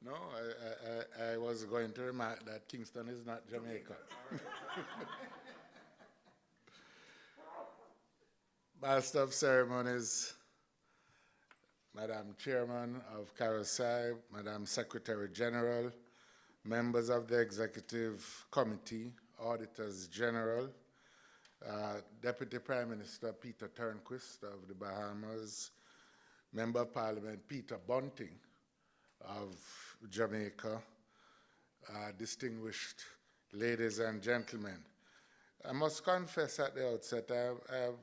No, I was going to remark that Kingston is not Jamaica. Master of Ceremonies, Madam Chairman of CAROSAI, Madam Secretary General, members of the Executive Committee, Auditors General, Deputy Prime Minister Peter Turnquist of the Bahamas, Member of Parliament Peter Bunting of Jamaica, distinguished ladies and gentlemen. I must confess at the outset, I'm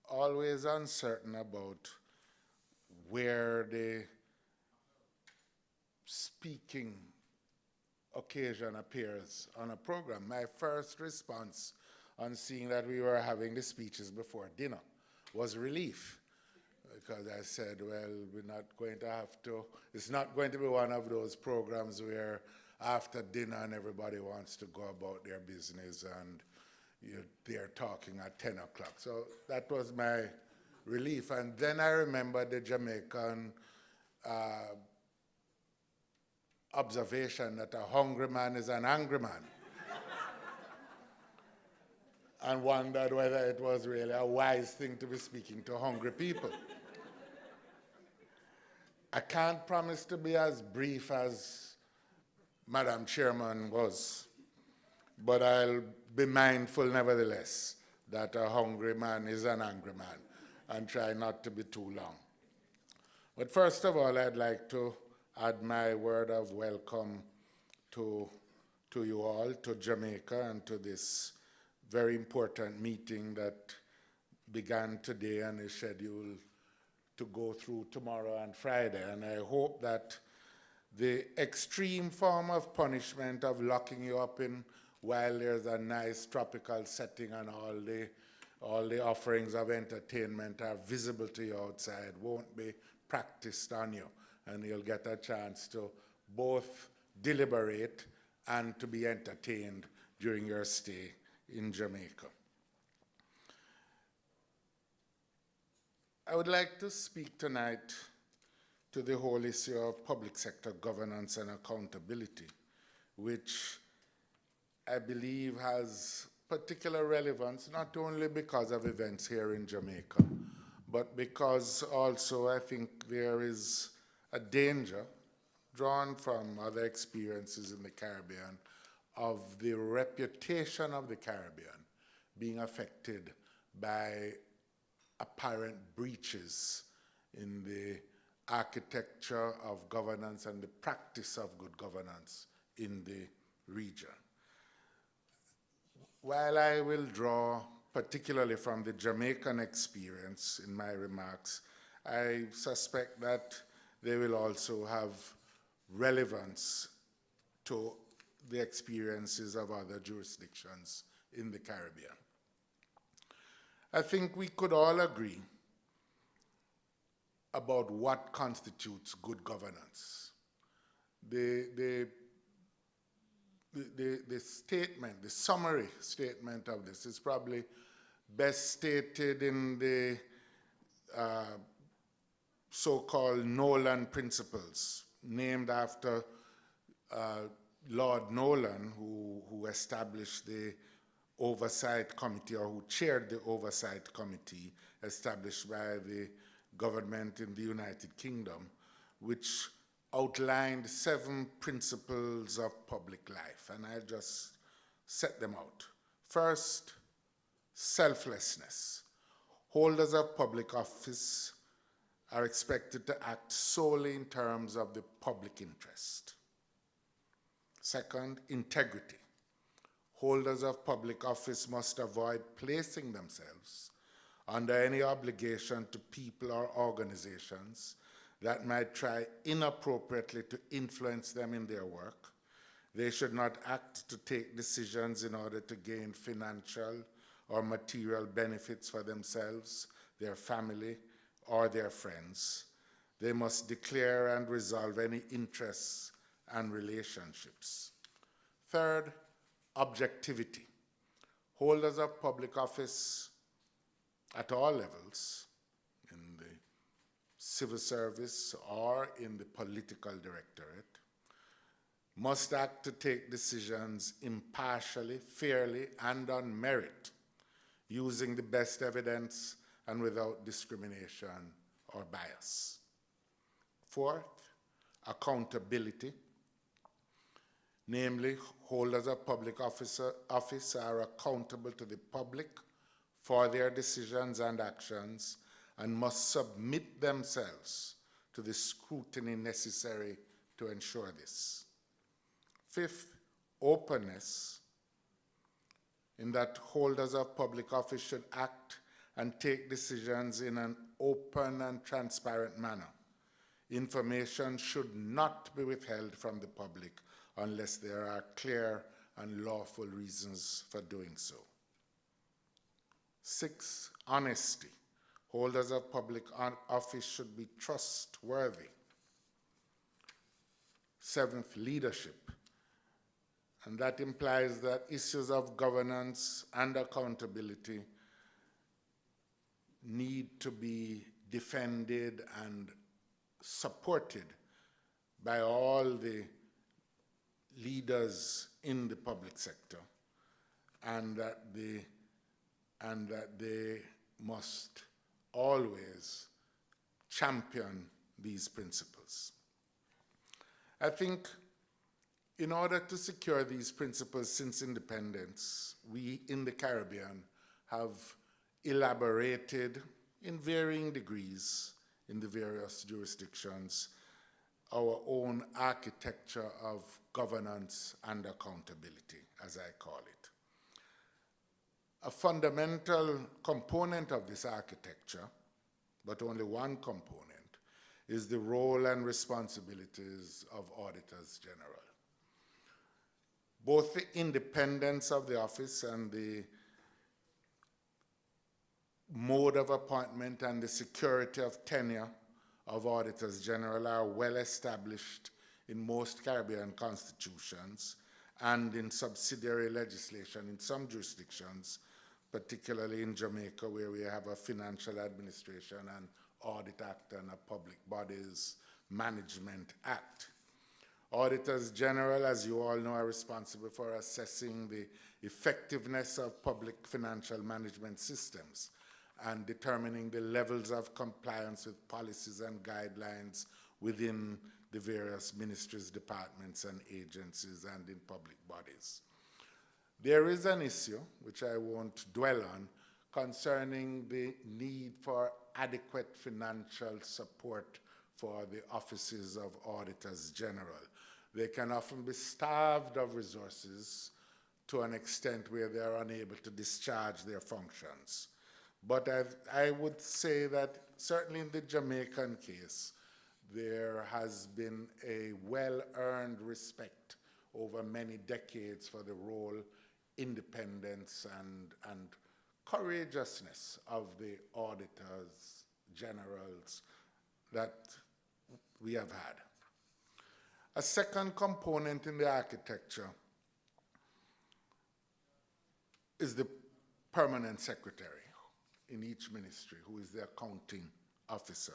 always uncertain about where the speaking occasion appears on a program. My first response on seeing that we were having the speeches before dinner was relief, because I said, well, we're not going to have to, it's not going to be one of those programs where after dinner and everybody wants to go about their business and they're talking at 10 o'clock. So that was my relief. And then I remember the Jamaican observation that a hungry man is an angry man. And wondered whether it was really a wise thing to be speaking to hungry people. I can't promise to be as brief as Madam Chairman was, but I'll be mindful nevertheless that a hungry man is an angry man, and try not to be too long. But first of all, I'd like to add my word of welcome to you all, to Jamaica, and to this very important meeting that began today and is scheduled to go through tomorrow and Friday. And I hope that the extreme form of punishment of locking you up in while there's a nice tropical setting and all the offerings of entertainment are visible to you outside won't be practiced on you, and you'll get a chance to both deliberate and to be entertained during your stay in Jamaica. I would like to speak tonight to the whole issue of public sector governance and accountability, which I believe has particular relevance, not only because of events here in Jamaica, but because also I think there is a danger drawn from other experiences in the Caribbean of the reputation of the Caribbean being affected by apparent breaches in the architecture of governance and the practice of good governance in the region. While I will draw particularly from the Jamaican experience in my remarks, I suspect that they will also have relevance to the experiences of other jurisdictions in the Caribbean. I think we could all agree about what constitutes good governance. The statement, the summary statement of this is probably best stated in the so-called Nolan Principles, named after Lord Nolan, who established the Oversight Committee, or who chaired the Oversight Committee established by the government in the United Kingdom, which outlined 7 principles of public life, and I'll just set them out. First, selflessness. Holders of public office are expected to act solely in terms of the public interest. Second, integrity. Holders of public office must avoid placing themselves under any obligation to people or organizations that might try inappropriately to influence them in their work. They should not act to take decisions in order to gain financial or material benefits for themselves, their family, or their friends. They must declare and resolve any interests and relationships. Third, objectivity. Holders of public office at all levels, in the civil service or in the political directorate, must act to take decisions impartially, fairly, and on merit, using the best evidence and without discrimination or bias. Fourth, accountability. Namely, holders of public office are accountable to the public for their decisions and actions and must submit themselves to the scrutiny necessary to ensure this. Fifth, openness, in that holders of public office should act and take decisions in an open and transparent manner. Information should not be withheld from the public unless there are clear and lawful reasons for doing so. Six, honesty. Holders of public office should be trustworthy. Seventh, leadership. And that implies that issues of governance and accountability need to be defended and supported by all the leaders in the public sector, and that they must always champion these principles. I think in order to secure these principles since independence, we in the Caribbean have elaborated in varying degrees in the various jurisdictions our own architecture of governance and accountability, as I call it. A fundamental component of this architecture, but only one component, is the role and responsibilities of auditors general. Both the independence of the office and the mode of appointment and the security of tenure of auditors general are well established in most Caribbean constitutions and in subsidiary legislation in some jurisdictions, particularly in Jamaica, where we have a Financial Administration and Audit Act and a Public Bodies Management Act. Auditors general, as you all know, are responsible for assessing the effectiveness of public financial management systems and determining the levels of compliance with policies and guidelines within the various ministries, departments, and agencies and in public bodies. There is an issue, which I won't dwell on, concerning the need for adequate financial support for the offices of auditors general. They can often be starved of resources to an extent where they are unable to discharge their functions. But I would say that certainly in the Jamaican case, there has been a well-earned respect over many decades for the role, independence, and courageousness of the auditors generals that we have had. A second component in the architecture is the permanent secretary in each ministry, who is the accounting officer.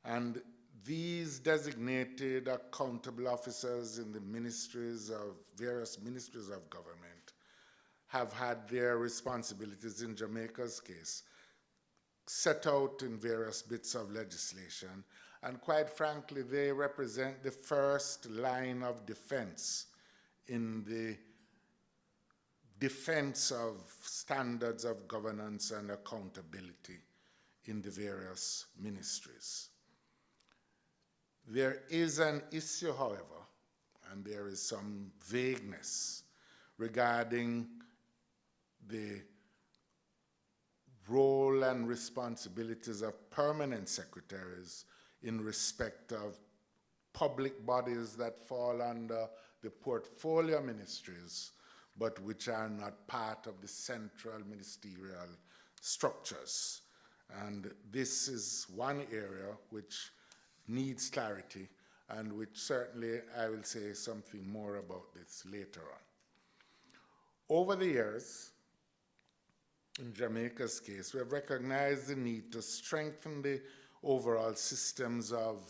And these designated accountable officers in the ministries of various ministries of government have had their responsibilities in Jamaica's case set out in various bits of legislation. And quite frankly, they represent the first line of defense in the defense of standards of governance and accountability in the various ministries. There is an issue, however, and there is some vagueness regarding the role and responsibilities of permanent secretaries in respect of public bodies that fall under the portfolio ministries, but which are not part of the central ministerial structures. And this is one area which needs clarity, and which certainly I will say something more about this later on. Over the years, in Jamaica's case, we have recognized the need to strengthen the overall systems of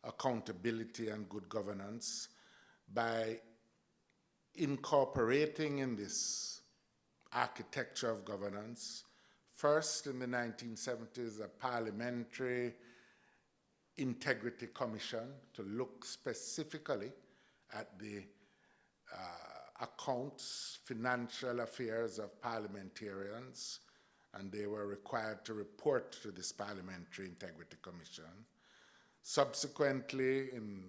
accountability and good governance by incorporating in this architecture of governance, first in the 1970s, a parliamentary integrity commission to look specifically at the accounts, financial affairs of parliamentarians, and they were required to report to this Parliamentary Integrity Commission. Subsequently, in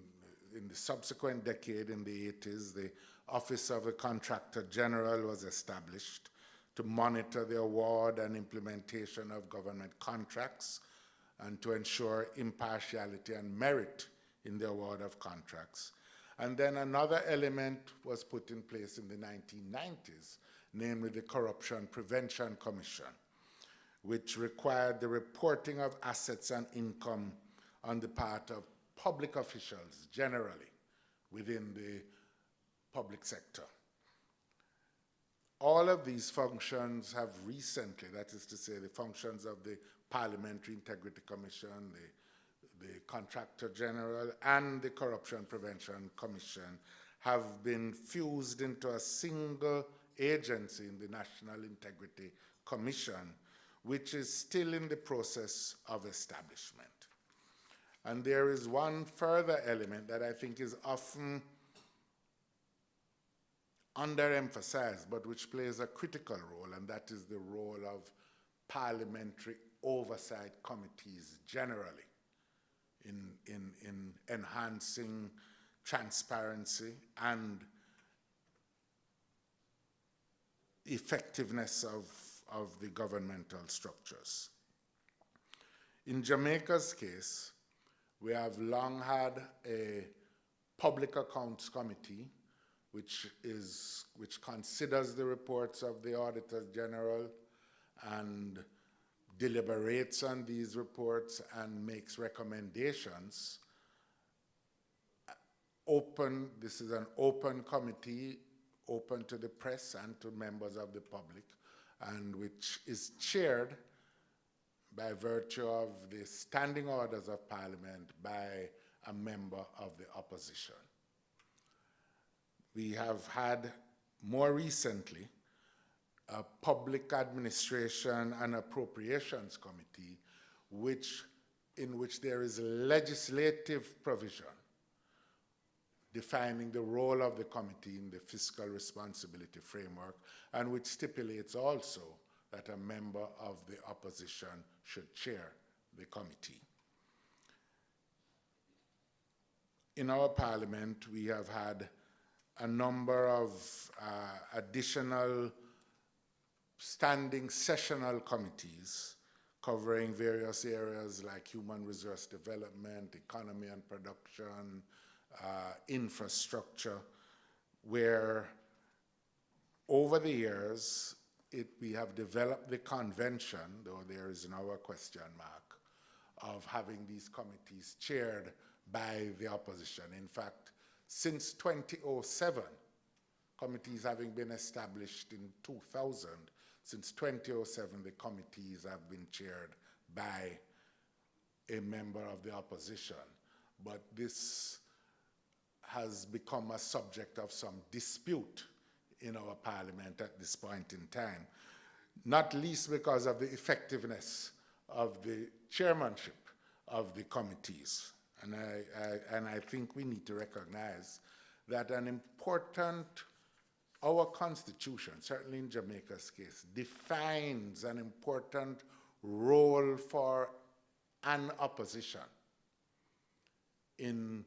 the subsequent decade, in the 80s, the Office of the Contractor General was established to monitor the award and implementation of government contracts and to ensure impartiality and merit in the award of contracts. And then another element was put in place in the 1990s, namely the Corruption Prevention Commission, which required the reporting of assets and income on the part of public officials generally within the public sector. All of these functions have recently, that is to say, the functions of the Parliamentary Integrity Commission, the Contractor General, and the Corruption Prevention Commission have been fused into a single agency in the National Integrity Commission, which is still in the process of establishment. And there is one further element that I think is often underemphasized, but which plays a critical role, and that is the role of parliamentary oversight committees generally in enhancing transparency and effectiveness of the governmental structures. In Jamaica's case, we have long had a public accounts committee which considers the reports of the Auditor General and deliberates on these reports and makes recommendations. This is an open committee, open to the press and to members of the public, and which is chaired by virtue of the standing orders of Parliament by a member of the opposition. We have had more recently a Public Administration and Appropriations Committee, in which there is legislative provision defining the role of the committee in the fiscal responsibility framework, and which stipulates also that a member of the opposition should chair the committee. In our parliament, we have had a number of additional standing sessional committees covering various areas like human resource development, economy and production, infrastructure, where over the years we have developed the convention, though there is now a question mark, of having these committees chaired by the opposition. In fact, since 2007, committees having been established in 2000, since 2007, the committees have been chaired by a member of the opposition. But this has become a subject of some dispute in our parliament at this point in time, not least because of the effectiveness of the chairmanship of the committees. And I think we need to recognize that our Constitution, certainly in Jamaica's case, defines an important role for an opposition in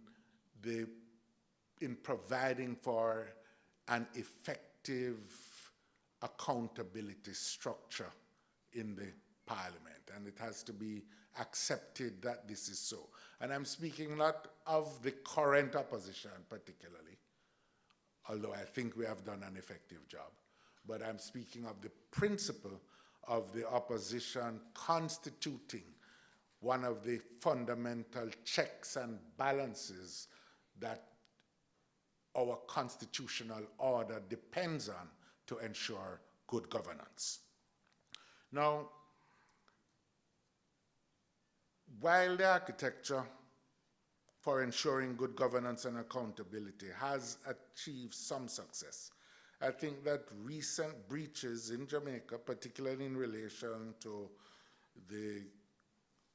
providing for an effective accountability structure in the parliament, and it has to be accepted that this is so. And I'm speaking not of the current opposition particularly, although I think we have done an effective job, but I'm speaking of the principle of the opposition constituting one of the fundamental checks and balances that our constitutional order depends on to ensure good governance. Now, while the architecture for ensuring good governance and accountability has achieved some success, I think that recent breaches in Jamaica, particularly in relation to the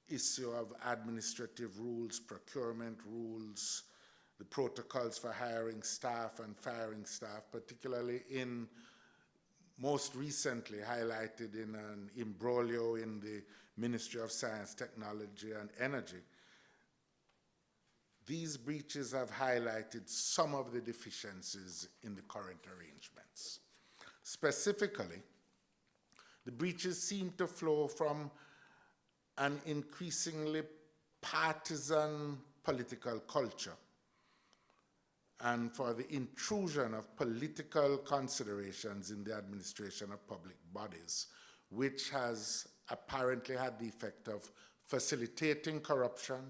issue of administrative rules, procurement rules, the protocols for hiring staff and firing staff, particularly in most recently highlighted in an imbroglio in the Ministry of Science, Technology and Energy. These breaches have highlighted some of the deficiencies in the current arrangements. Specifically, the breaches seem to flow from an increasingly partisan political culture and for the intrusion of political considerations in the administration of public bodies, which has apparently had the effect of facilitating corruption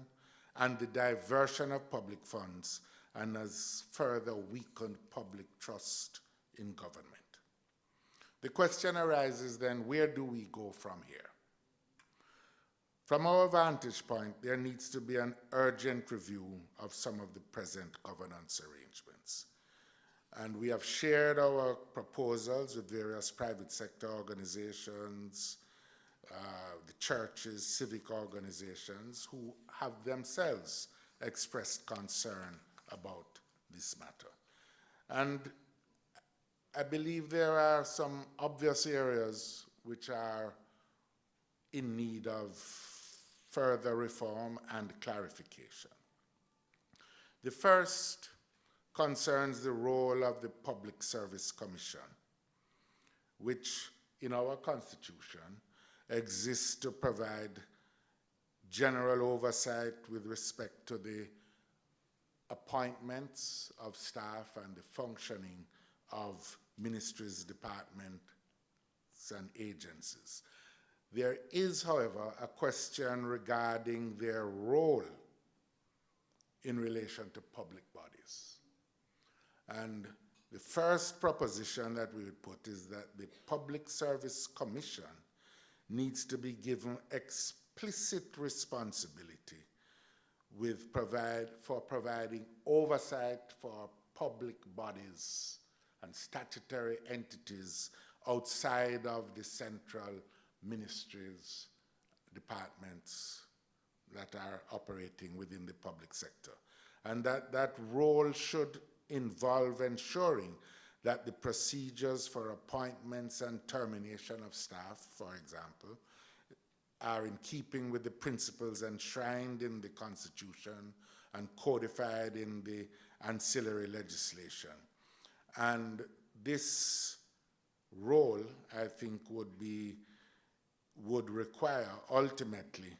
and the diversion of public funds, and has further weakened public trust in government. The question arises then, where do we go from here? From our vantage point, there needs to be an urgent review of some of the present governance arrangements. And we have shared our proposals with various private sector organizations, the churches, civic organizations, who have themselves expressed concern about this matter. And I believe there are some obvious areas which are in need of further reform and clarification. The first concerns the role of the Public Service Commission, which in our Constitution exists to provide general oversight with respect to the appointments of staff and the functioning of ministries, departments, and agencies. There is, however, a question regarding their role in relation to public bodies. And the first proposition that we would put is that the Public Service Commission needs to be given explicit responsibility for providing oversight for public bodies and statutory entities outside of the central ministries, departments that are operating within the public sector. And that role should involve ensuring that the procedures for appointments and termination of staff, for example, are in keeping with the principles enshrined in the Constitution and codified in the ancillary legislation. And this role, I think, would require ultimately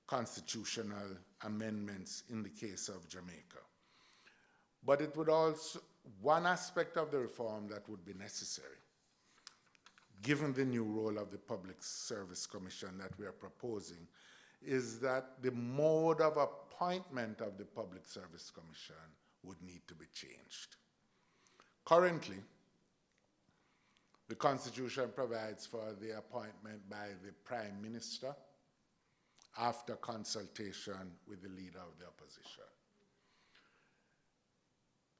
constitutional amendments in the case of Jamaica. But it would also, one aspect of the reform that would be necessary, given the new role of the Public Service Commission that we are proposing, is that the mode of appointment of the Public Service Commission would need to be changed. Currently, the Constitution provides for the appointment by the Prime Minister after consultation with the Leader of the Opposition.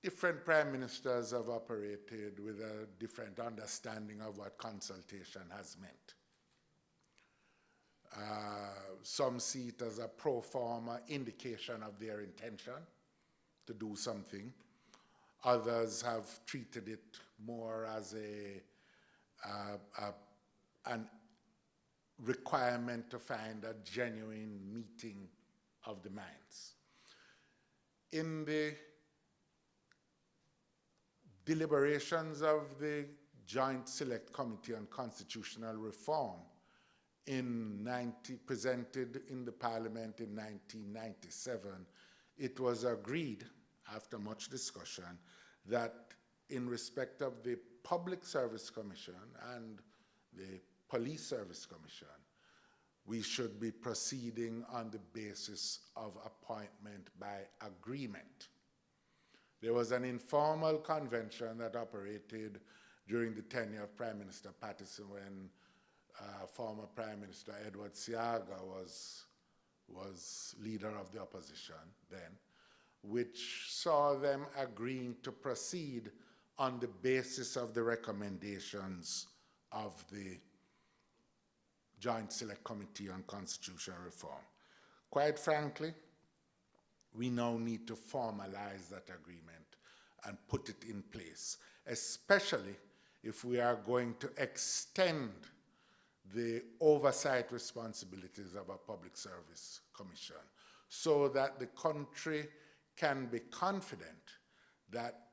Different Prime Ministers have operated with a different understanding of what consultation has meant. Some see it as a pro forma indication of their intention to do something. Others have treated it more as an requirement to find a genuine meeting of the minds. In the deliberations of the Joint Select Committee on Constitutional Reform presented in the Parliament in 1997, it was agreed, after much discussion, that in respect of the Public Service Commission and the Police Service Commission, we should be proceeding on the basis of appointment by agreement. There was an informal convention that operated during the tenure of Prime Minister Patterson when former Prime Minister Edward Siaga was was leader of the opposition then, which saw them agreeing to proceed on the basis of the recommendations of the Joint Select Committee on Constitutional Reform. Quite frankly, we now need to formalize that agreement and put it in place, especially if we are going to extend the oversight responsibilities of a public service commission so that the country can be confident that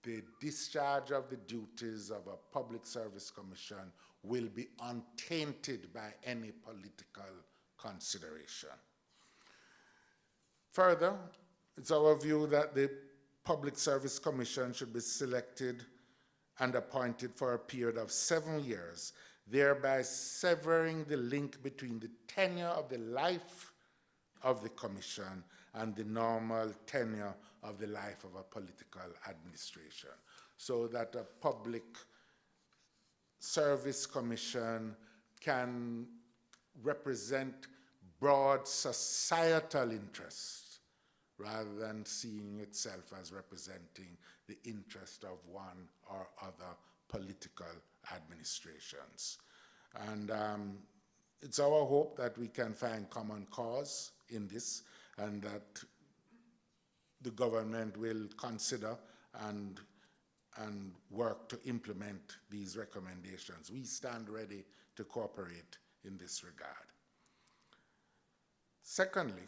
the discharge of the duties of a public service commission will be untainted by any political consideration. Further, it's our view that the Public Service Commission should be selected and appointed for a period of 7 years, thereby severing the link between the tenure of the life of the commission and the normal tenure of the life of a political administration, so that a public service commission can represent broad societal interests rather than seeing itself as representing the interest of one or other political administrations. And it's our hope that we can find common cause in this and that the government will consider and work to implement these recommendations. We stand ready to cooperate in this regard. Secondly,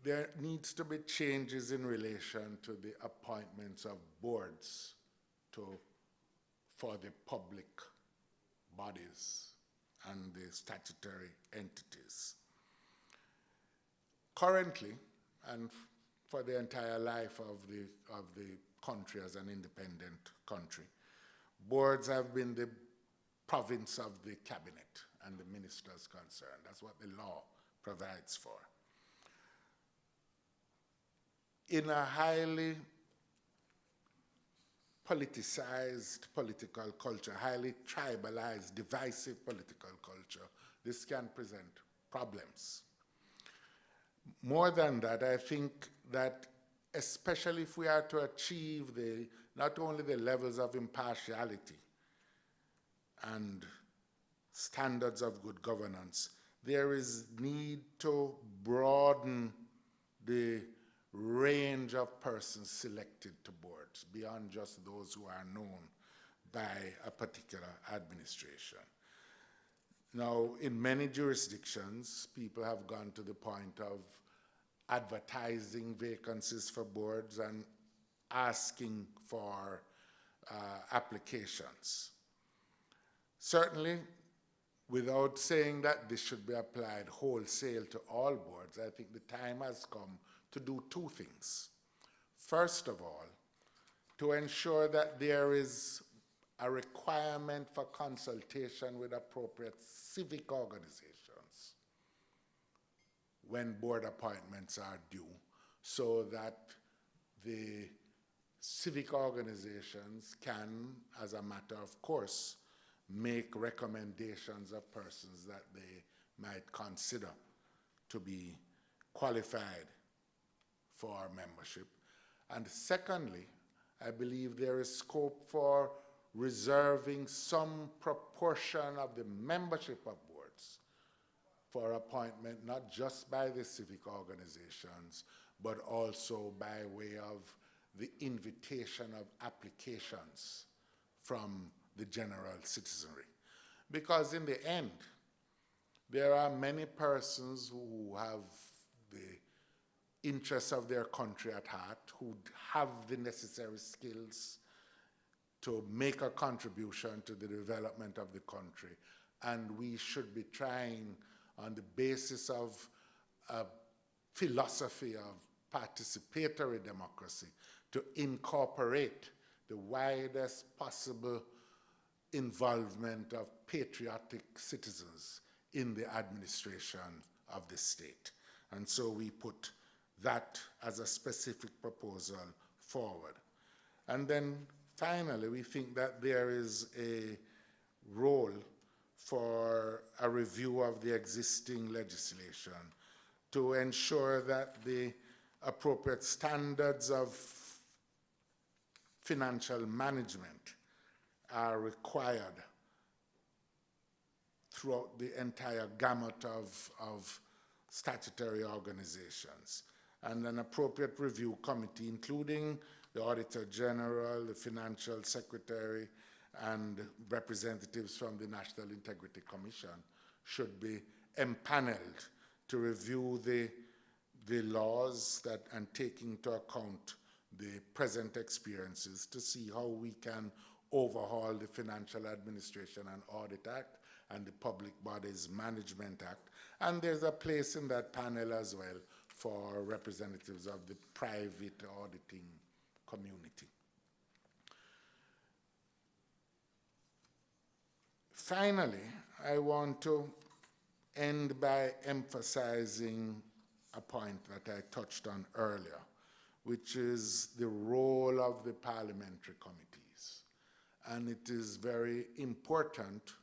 there needs to be changes in relation to the appointments of boards for the public bodies and the statutory entities. Currently, and for the entire life of the country as an independent country, boards have been the province of the cabinet and the ministers concerned. That's what the law provides for. In a highly politicized political culture, highly tribalized, divisive political culture, this can present problems. More than that, I think that especially if we are to achieve not only the levels of impartiality and standards of good governance, there is need to broaden the range of persons selected to boards beyond just those who are known by a particular administration. Now, in many jurisdictions, people have gone to the point of advertising vacancies for boards and asking for applications. Certainly, without saying that this should be applied wholesale to all boards, I think the time has come to do two things. First of all, to ensure that there is a requirement for consultation with appropriate civic organizations when board appointments are due, so that the civic organizations can, as a matter of course, make recommendations of persons that they might consider to be qualified for membership. And secondly, I believe there is scope for reserving some proportion of the membership of boards for appointment, not just by the civic organizations, but also by way of the invitation of applications from the general citizenry. Because in the end, there are many persons who have the interests of their country at heart, who have the necessary skills to make a contribution to the development of the country. And we should be trying, on the basis of a philosophy of participatory democracy, to incorporate the widest possible involvement of patriotic citizens in the administration of the state. And so we put that as a specific proposal forward. And then finally, we think that there is a role for a review of the existing legislation to ensure that the appropriate standards of financial management are required throughout the entire gamut of statutory organizations. And an appropriate review committee, including the Auditor General, the Financial Secretary, and representatives from the National Integrity Commission, should be empaneled to review the laws and take into account the present experiences to see how we can overhaul the Financial Administration and Audit Act and the Public Bodies Management Act. And there's a place in that panel as well for representatives of the private auditing community. Finally, I want to end by emphasizing a point that I touched on earlier, which is the role of the parliamentary committees. And it is very important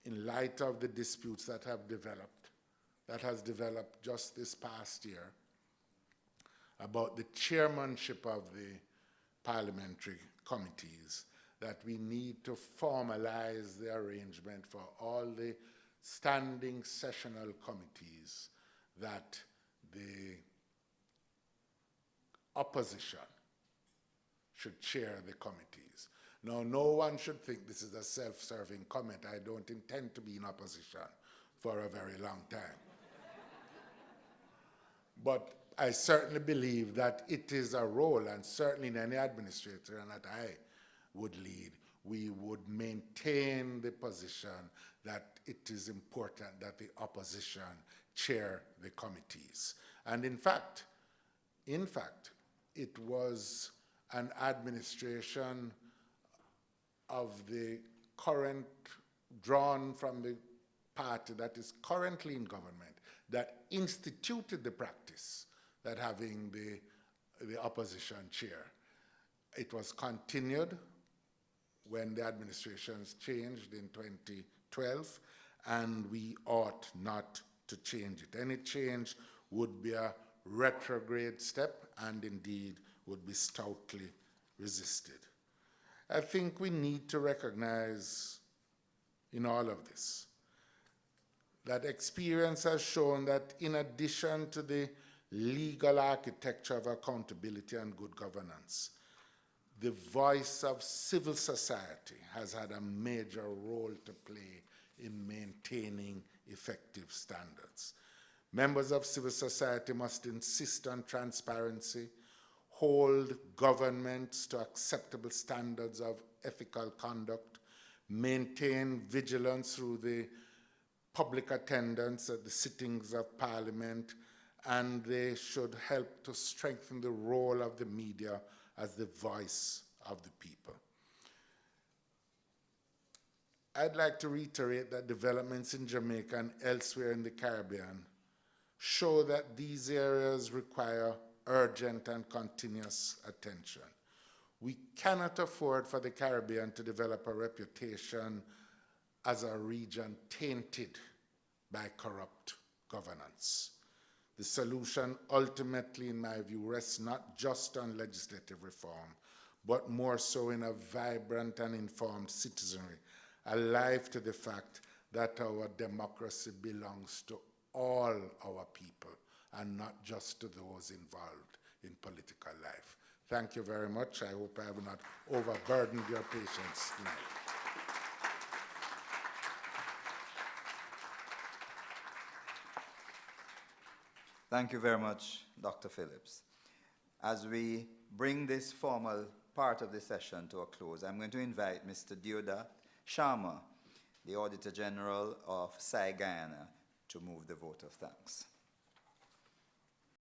in light of the disputes that has developed just this past year about the chairmanship of the parliamentary committees, that we need to formalize the arrangement for all the standing sessional committees that the opposition should chair the committees. Now, no one should think this is a self-serving comment. I don't intend to be in opposition for a very long time. But I certainly believe that it is a role, and certainly in any administrator and that I would lead, we would maintain the position that it is important that the opposition chair the committees. And in fact, it was an administration of the current, drawn from the party that is currently in government, that instituted the practice that having the opposition chair. It was continued when the administrations changed in 2012, and we ought not to change it. Any change would be a retrograde step and indeed would be stoutly resisted. I think we need to recognize in all of this that experience has shown that in addition to the legal architecture of accountability and good governance, the voice of civil society has had a major role to play in maintaining effective standards. Members of civil society must insist on transparency, hold governments to acceptable standards of ethical conduct, maintain vigilance through the public attendance at the sittings of Parliament, and they should help to strengthen the role of the media as the voice of the people. I'd like to reiterate that developments in Jamaica and elsewhere in the Caribbean show that these areas require urgent and continuous attention. We cannot afford for the Caribbean to develop a reputation as a region tainted by corrupt governance. The solution ultimately, in my view, rests not just on legislative reform, but more so in a vibrant and informed citizenry, alive to the fact that our democracy belongs to all our people and not just to those involved in political life. Thank you very much. I hope I have not overburdened your patience tonight. Thank you very much, Dr. Phillips. As we bring this formal part of the session to a close, I'm going to invite Mr. Deodat Sharma, the Auditor General of CAROSAI Guyana, to move the vote of thanks.